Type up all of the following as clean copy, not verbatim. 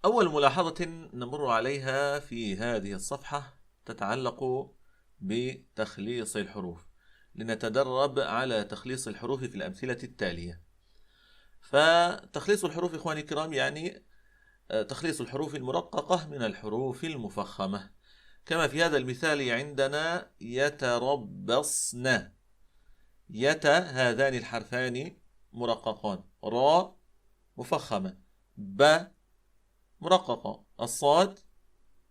أول ملاحظة نمر عليها في هذه الصفحة تتعلق بتخليص الحروف، لنتدرب على تخليص الحروف في الأمثلة التالية. فتخليص الحروف إخواني الكرام يعني تخليص الحروف المرققة من الحروف المفخمة، كما في هذا المثال عندنا يتربصن. هذان الحرفان مرققان، را مفخمة، ب مرققة، الصاد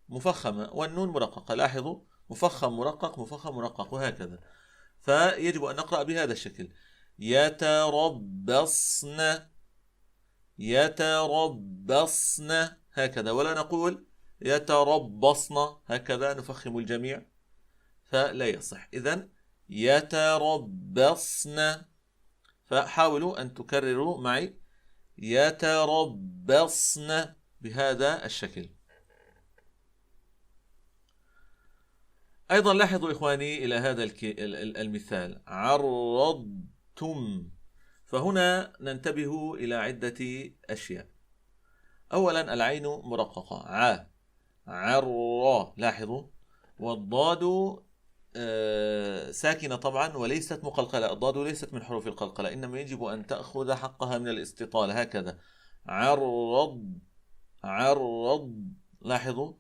مفخمة، والنون مرققة. لاحظوا، مفخم مرقق مفخم مرقق وهكذا. فيجب أن نقرأ بهذا الشكل: يتربصن، يتربصن، هكذا، ولا نقول يتربصن هكذا نفخم الجميع، فلا يصح. إذن يتربصن. فحاولوا أن تكرروا معي: يتربصن بهذا الشكل. أيضا لاحظوا إخواني إلى هذا المثال: عرضتم. فهنا ننتبه إلى عدة أشياء. أولا العين مرققة، عر، لاحظوا، والضاد ساكنة طبعا وليست مقلقلة. الضاد ليست من حروف القلقلة، إنما يجب أن تأخذ حقها من الاستطالة هكذا: عرض، عرض، لاحظوا.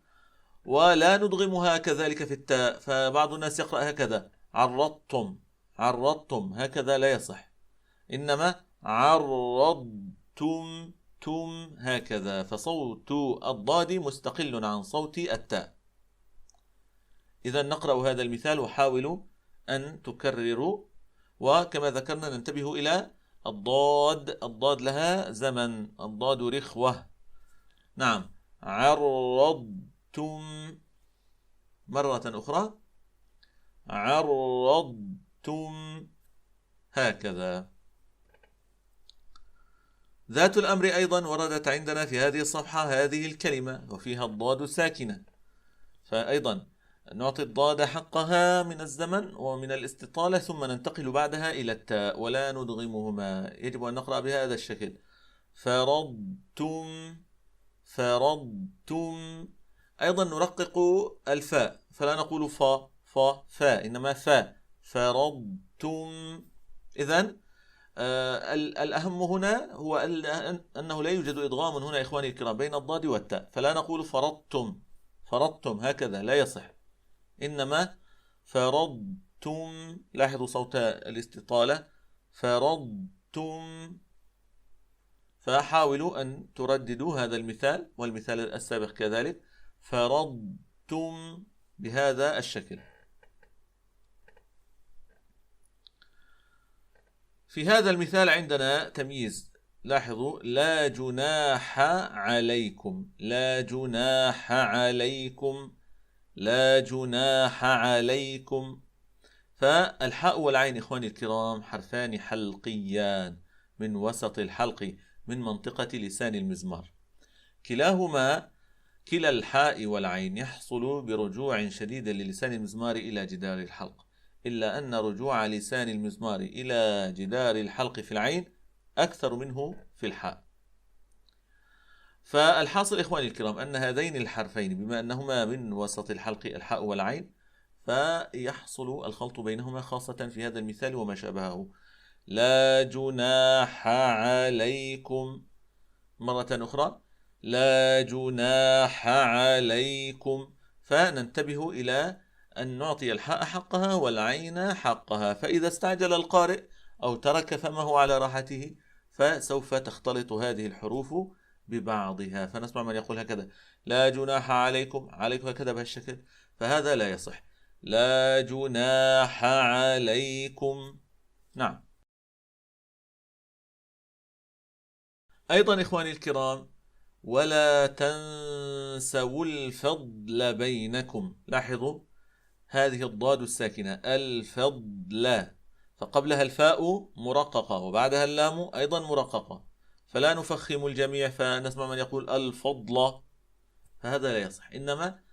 ولا ندغمها كذلك في التاء، فبعض الناس يقرأ هكذا: عرضتم، عرضتم، هكذا لا يصح، إنما عرضتم، تم، هكذا. فصوت الضاد مستقل عن صوت التاء. إذا نقرأ هذا المثال وحاولوا أن تكرروا. وكما ذكرنا ننتبه إلى الضاد، الضاد لها زمن، الضاد رخوة. نعم، عرضتم، مرة أخرى، عرضتم، هكذا. ذات الأمر أيضا وردت عندنا في هذه الصفحة هذه الكلمة وفيها الضاد ساكنة، فأيضا نعطي الضاد حقها من الزمن ومن الاستطالة، ثم ننتقل بعدها إلى التاء ولا ندغمهما. يجب أن نقرأ بهذا الشكل: فرضتم، فرضتم. أيضا نرقق الفاء، فلا نقول فا فا فا، إنما فا، فرضتم. إذن الأهم هنا هو أنه لا يوجد إدغام هنا إخواني الكرام بين الضاد والتاء، فلا نقول فرضتم، فرضتم، هكذا لا يصح، إنما فرضتم. لاحظوا صوت الاستطالة: فرضتم. فحاولوا أن ترددوا هذا المثال والمثال السابق كذلك: فرضتم، بهذا الشكل. في هذا المثال عندنا تمييز، لاحظوا: لا جناح عليكم، لا جناح عليكم، لا جناح عليكم. فالحاء والعين إخواني الكرام حرفان حلقيان من وسط الحلق، من منطقة لسان المزمار. كلاهما، كلا الحاء والعين، يحصل برجوع شديد للسان المزمار إلى جدار الحلق، إلا أن رجوع لسان المزمار إلى جدار الحلق في العين أكثر منه في الحاء. فالحاصل إخواني الكرام أن هذين الحرفين بما أنهما من وسط الحلق الحاء والعين، فيحصل الخلط بينهما خاصة في هذا المثال وما شابهه. لا جناح عليكم، مرة أخرى: لا جناح عليكم. فننتبه إلى أن نعطي الحاء حقها والعين حقها، فإذا استعجل القارئ أو ترك فمه على راحته فسوف تختلط هذه الحروف ببعضها، فنسمع من يقول هكذا: لا جناح عليكم، عليكم هكذا بهالشكل، فهذا لا يصح. لا جناح عليكم. نعم. أيضا إخواني الكرام: ولا تنسوا الفضل بينكم. لاحظوا هذه الضاد الساكنة، الفضل، فقبلها الفاء مرققة وبعدها اللام أيضا مرققة، فلا نفخم الجميع فنسمع من يقول الفضل، فهذا لا يصح، إنما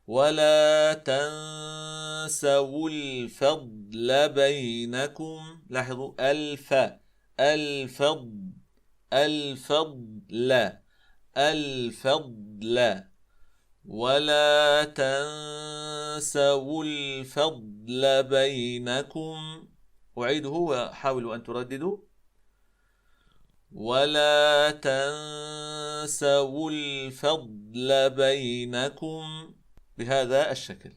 ولا تنسوا الفضل بينكم. لاحظوا الفاء، الفضل، الفضل، الفضل ولا تنسوا الفضل بينكم. أعيده وحاولوا أن ترددوا. ولا تنسوا الفضل بينكم بهذا الشكل.